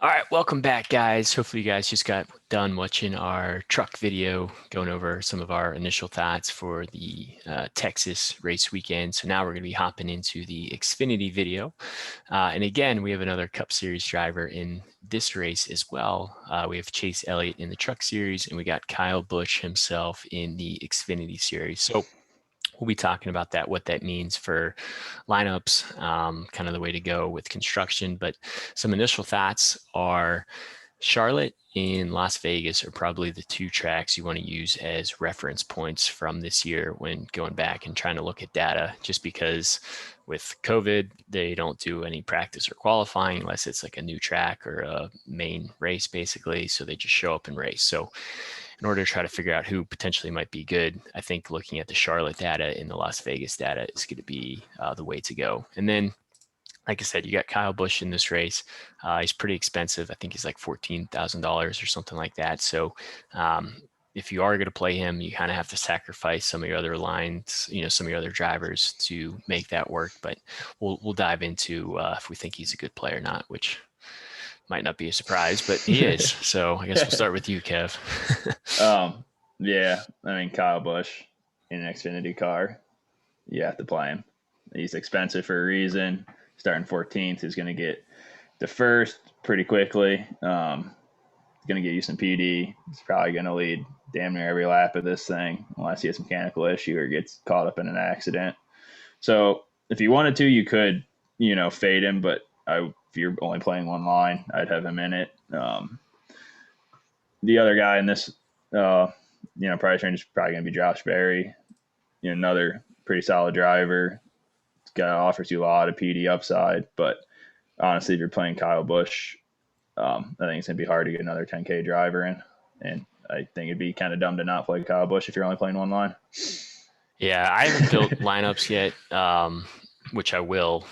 All right, welcome back, guys. Hopefully, you guys just got done watching our truck video, going over some of our initial thoughts for the Texas race weekend. So now we're going to be hopping into the Xfinity video. And again, we have another Cup Series driver in this race as well. We have Chase Elliott in the Truck Series, and we got Kyle Busch himself in the Xfinity Series. So we'll be talking about that, what that means for lineups, kind of the way to go with construction. But some initial thoughts are Charlotte and Las Vegas are probably the two tracks you want to use as reference points from this year when going back and trying to look at data, just because with COVID, they don't do any practice or qualifying unless it's like a new track or a main race, basically. So they just show up and race. So in order to try to figure out who potentially might be good, I think looking at the Charlotte data and the Las Vegas data is going to be the way to go. And then, like I said, you got Kyle Busch in this race. He's pretty expensive. I think he's like $14,000 or something like that. So if you are going to play him, you kind of have to sacrifice some of your other lines, some of your other drivers to make that work. But we'll dive into if we think he's a good player or not, which might not be a surprise, but he is. So I guess we'll start with you, Kev. Yeah, I mean Kyle Busch in an Xfinity car, you have to play him. He's expensive for a reason. Starting 14th, he's going to get the first pretty quickly. He's going to get you some PD. He's probably going to lead damn near every lap of this thing, unless he has a mechanical issue or gets caught up in an accident. So if you wanted to, you could, fade him. But if you're only playing one line, I'd have him in it. The other guy in this, price range is probably going to be Josh Berry. Another pretty solid driver. Guy offers you a lot of PD upside, but honestly, if you're playing Kyle Busch, I think it's going to be hard to get another 10K driver in. And I think it'd be kind of dumb to not play Kyle Busch if you're only playing one line. Yeah, I haven't built lineups yet, which I will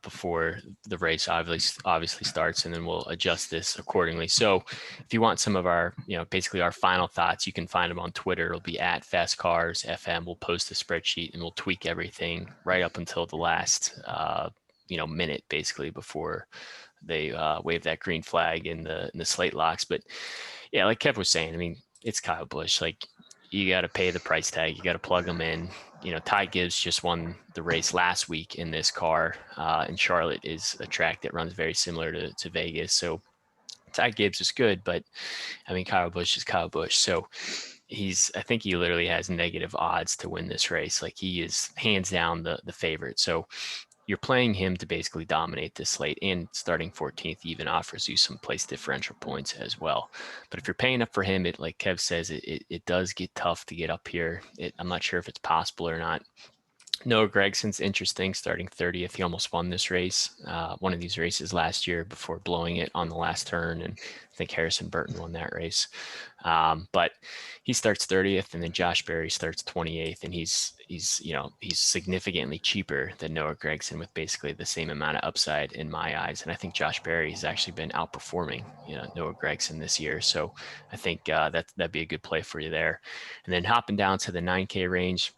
before the race obviously starts, and then we'll adjust this accordingly. So if you want some of our, basically our final thoughts, you can find them on Twitter. It'll be at FastCarsFM. We'll post a spreadsheet and we'll tweak everything right up until the last, minute, basically, before they wave that green flag in the slate locks. But yeah, like Kev was saying, I mean, it's Kyle Busch. Like, you got to pay the price tag. You got to plug them in. Ty Gibbs just won the race last week in this car, and Charlotte is a track that runs very similar to Vegas. So Ty Gibbs is good, but I mean, Kyle Busch is Kyle Busch. So I think he literally has negative odds to win this race. Like, he is hands down the favorite. So you're playing him to basically dominate this slate, and starting 14th even offers you some place differential points as well. But if you're paying up for him, like Kev says, it does get tough to get up here. I'm not sure if it's possible or not. Noah Gregson's interesting, starting 30th. He almost won this race, one of these races last year before blowing it on the last turn. And I think Harrison Burton won that race. But he starts 30th, and then Josh Berry starts 28th. And he's significantly cheaper than Noah Gregson with basically the same amount of upside in my eyes. And I think Josh Berry has actually been outperforming, Noah Gregson this year. So I think that'd be a good play for you there. And then hopping down to the 9K range,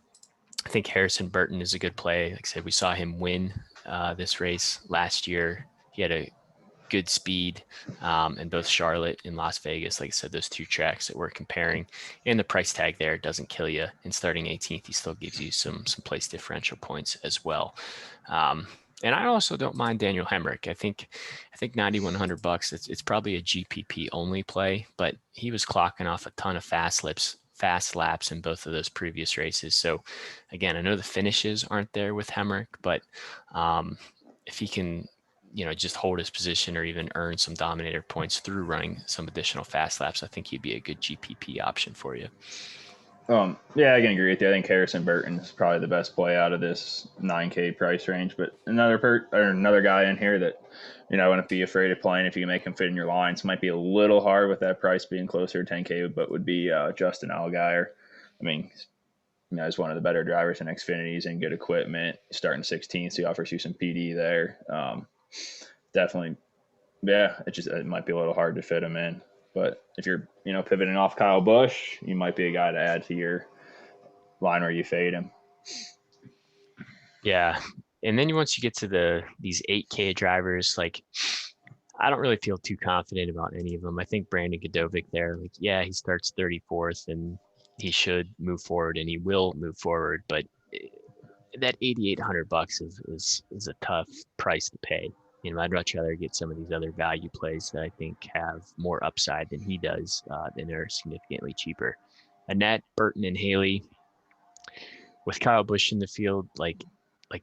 I think Harrison Burton is a good play. Like I said, we saw him win this race last year. He had a good speed in both Charlotte and Las Vegas. Like I said, those two tracks that we're comparing, and the price tag there doesn't kill you. And starting 18th, he still gives you some place differential points as well. And I also don't mind Daniel Hemrick. I think $9,100. It's probably a GPP only play, but he was clocking off a ton of fast laps in both of those previous races. So again, I know the finishes aren't there with Hemrick, but if he can, just hold his position or even earn some dominator points through running some additional fast laps, I think he'd be a good GPP option for you. Yeah, I can agree with you. I think Harrison Burton is probably the best play out of this 9K price range. But another guy in here that I wouldn't be afraid of playing if you can make him fit in your lines. Might be a little hard with that price being closer to 10K, but would be Justin Allgaier. I memean, he's one of the better drivers in Xfinity's and good equipment. Starting 16th, so he offers you some PD there. Definitely, yeah. It might be a little hard to fit him in. But if you're, pivoting off Kyle Busch, you might be a guy to add to your line where you fade him. Yeah. And then once you get to these 8K drivers, like, I don't really feel too confident about any of them. I think Brandon Godovic there, like, yeah, he starts 34th and he should move forward and he will move forward, but that $8,800 is a tough price to pay. I'd much rather get some of these other value plays that I think have more upside than he does, and are significantly cheaper. Annette, Burton, and Haley, with Kyle Busch in the field, like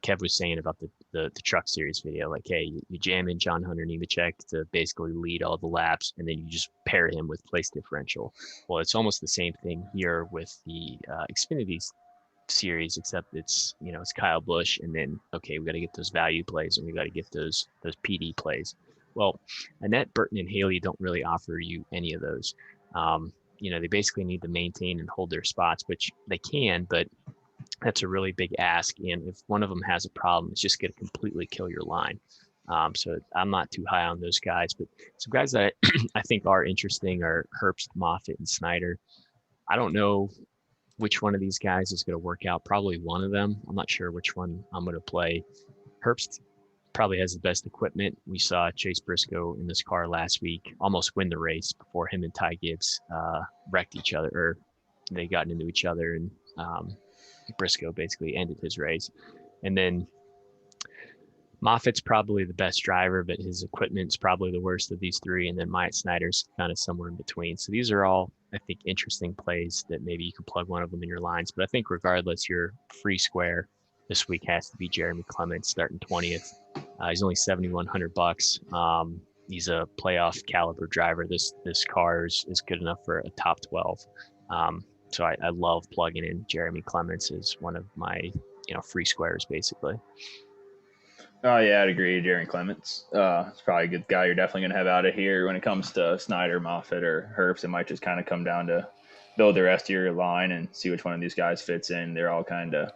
Kev was saying about the truck series video, like, hey, you jam in John Hunter Nemechek to basically lead all the laps, and then you just pair him with place differential. Well, it's almost the same thing here with the Xfinity series, except it's Kyle Busch, and then okay, we got to get those value plays, and we got to get those PD plays. Well, Annette, Burton, and Haley don't really offer you any of those. They basically need to maintain and hold their spots, which they can, but that's a really big ask. And if one of them has a problem, it's just going to completely kill your line. So I'm not too high on those guys, but some guys that I think are interesting are Herbst, Moffitt, and Snyder. I don't know which one of these guys is going to work out. Probably one of them. I'm not sure which one I'm going to play. Herbst probably has the best equipment. We saw Chase Briscoe in this car last week almost win the race before him and Ty Gibbs wrecked each other, or they got into each other, and Briscoe basically ended his race. And then Moffitt's probably the best driver, but his equipment's probably the worst of these three. And then Myatt Snyder's kind of somewhere in between. So these are all, I think, interesting plays that maybe you can plug one of them in your lines. But I think regardless, your free square this week has to be Jeremy Clements starting 20th. He's only $7,100. He's a playoff caliber driver. This car is good enough for a top 12. So I love plugging in Jeremy Clements as one of my free squares basically. Oh yeah, I'd agree. Jeremy Clements, it's probably a good guy. You're definitely going to have out of here. When it comes to Snyder, Moffitt, or Herbst, it might just kind of come down to build the rest of your line and see which one of these guys fits in. They're all kind of,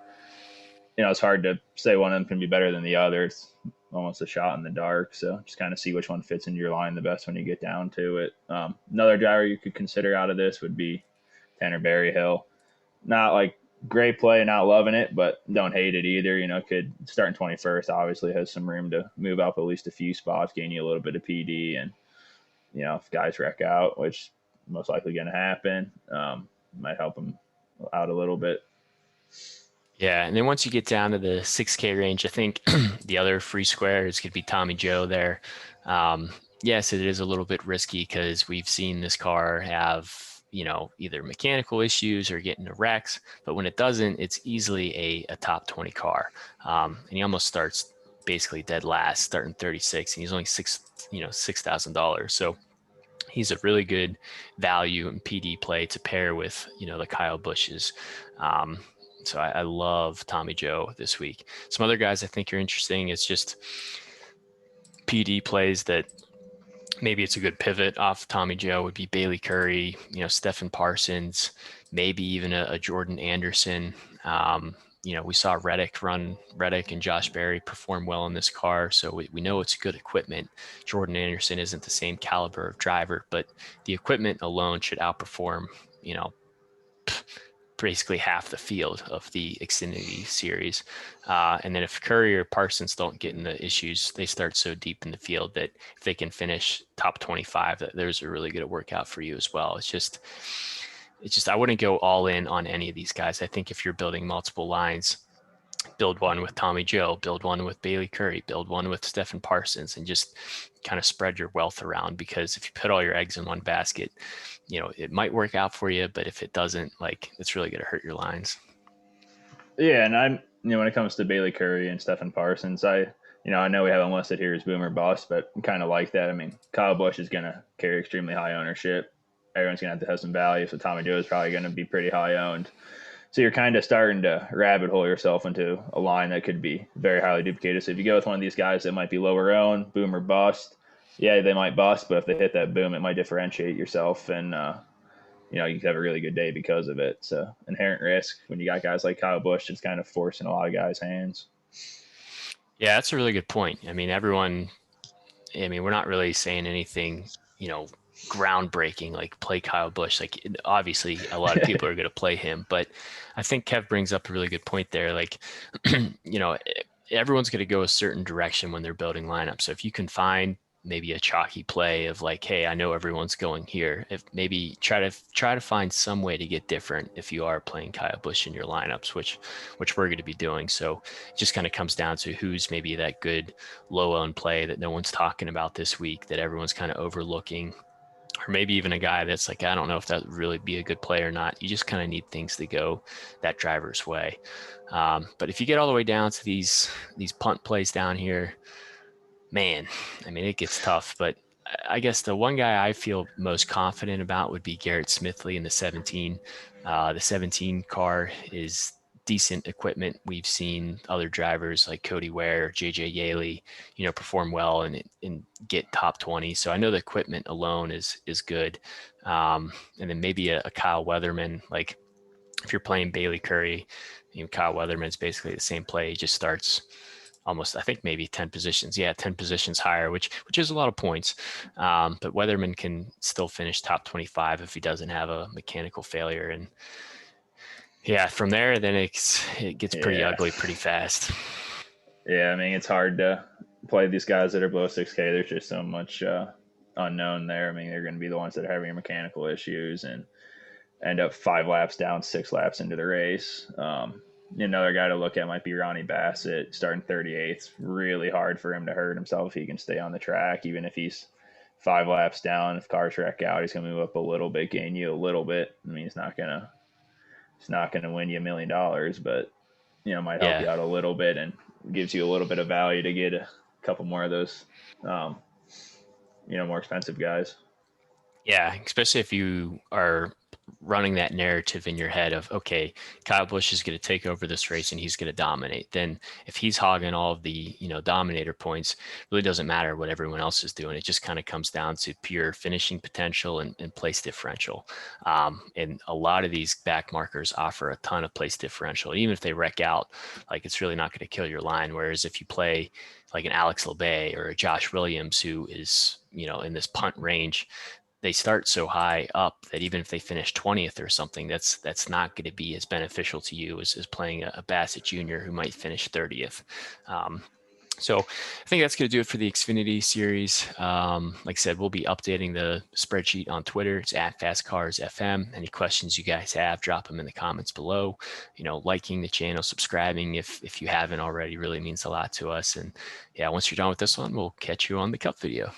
it's hard to say one of them can be better than the other. It's almost a shot in the dark. So just kind of see which one fits into your line the best when you get down to it. Another driver you could consider out of this would be Tanner Berryhill. Not like great play, not loving it, but don't hate it either. Could start in 21st, obviously has some room to move up at least a few spots, gain you a little bit of PD. And, if guys wreck out, which most likely going to happen, might help them out a little bit. Yeah, and then once you get down to the 6K range, I think the other free square is going to be Tommy Joe there. Yes, it is a little bit risky because we've seen this car have, either mechanical issues or get into wrecks, but when it doesn't, it's easily a top 20 car. And he almost starts basically dead last, starting 36, and he's only $6,000. So he's a really good value and PD play to pair with, the Kyle Busches. So I love Tommy Joe this week. Some other guys I think are interesting. It's just PD plays that maybe it's a good pivot off Tommy Joe would be Bailey Curry, Stephen Parsons, maybe even a Jordan Anderson. We saw Reddick and Josh Berry perform well in this car. So we know it's good equipment. Jordan Anderson isn't the same caliber of driver, but the equipment alone should outperform, basically half the field of the Xfinity series. And then if Curry or Parsons don't get in the issues, they start so deep in the field that if they can finish top 25, that there's a really good workout for you as well. It's just, I wouldn't go all in on any of these guys. I think if you're building multiple lines, build one with Tommy Joe, build one with Bailey Curry, build one with Stephen Parsons, and just kind of spread your wealth around, because if you put all your eggs in one basket, it might work out for you, but if it doesn't, it's really going to hurt your lines. Yeah, and I'm, when it comes to Bailey Curry and Stephen Parsons, I know we have them listed here as boomer bust, but kind of like that. I mean, Kyle Busch is going to carry extremely high ownership. Everyone's going to have some value, so Tommy Joe is probably going to be pretty high owned. So you're kind of starting to rabbit hole yourself into a line that could be very highly duplicated. So if you go with one of these guys that might be lower owned, boom or bust, yeah, they might bust, but if they hit that boom, it might differentiate yourself, and you could have a really good day because of it. So inherent risk when you got guys like Kyle Busch, it's kind of forcing a lot of guys' hands. Yeah, that's a really good point. I mean, we're not really saying anything, groundbreaking, like play Kyle Busch. Like, obviously a lot of people are going to play him, but I think Kev brings up a really good point there. Like, everyone's going to go a certain direction when they're building lineups. So if you can find, maybe a chalky play of like, hey, I know everyone's going here. If maybe try to find some way to get different if you are playing Kyle Busch in your lineups, which we're going to be doing. So it just kind of comes down to who's maybe that good low owned play that no one's talking about this week that everyone's kind of overlooking, or maybe even a guy that's like, I don't know if that would really be a good play or not. You just kind of need things to go that driver's way. But if you get all the way down to these punt plays down here, man, I mean, it gets tough. But I guess the one guy I feel most confident about would be Garrett Smithley in the 17. The 17 car is decent equipment. We've seen other drivers like Cody Ware, JJ Yaley, perform well and get top 20. So I know the equipment alone is good. And then maybe a Kyle Weatherman, like if you're playing Bailey Curry, Kyle Weatherman's basically the same play. He just starts almost, I think maybe 10 positions. Yeah, 10 positions higher, which is a lot of points. But Weatherman can still finish top 25 if he doesn't have a mechanical failure. And yeah, from there, then it gets pretty ugly pretty fast. Yeah, I mean, it's hard to play these guys that are below 6K. There's just so much unknown there. I mean, they're going to be the ones that are having mechanical issues and end up 5 laps down, 6 laps into the race. Another guy to look at might be Ronnie Bassett, starting 38th. It's really hard for him to hurt himself if he can stay on the track, even if he's 5 laps down. If cars wreck out, he's going to move up a little bit, gain you a little bit. I mean, he's not gonna win you $1 million, but might help you out a little bit and gives you a little bit of value to get a couple more of those, more expensive guys. Yeah, especially if you are running that narrative in your head of, okay, Kyle Busch is going to take over this race and he's going to dominate. Then if he's hogging all of the, dominator points, it really doesn't matter what everyone else is doing. It just kind of comes down to pure finishing potential and place differential. And a lot of these back markers offer a ton of place differential. Even if they wreck out, like it's really not going to kill your line. Whereas if you play like an Alex LeBay or a Josh Williams, who is, in this punt range, they start so high up that even if they finish 20th or something, that's not going to be as beneficial to you as playing a Bassett Jr. who might finish 30th. So I think that's going to do it for the Xfinity series. Like I said, we'll be updating the spreadsheet on Twitter. It's at FastCarsFM. Any questions you guys have, drop them in the comments below. Liking the channel, subscribing if you haven't already, really means a lot to us. And yeah, once you're done with this one, we'll catch you on the Cup video.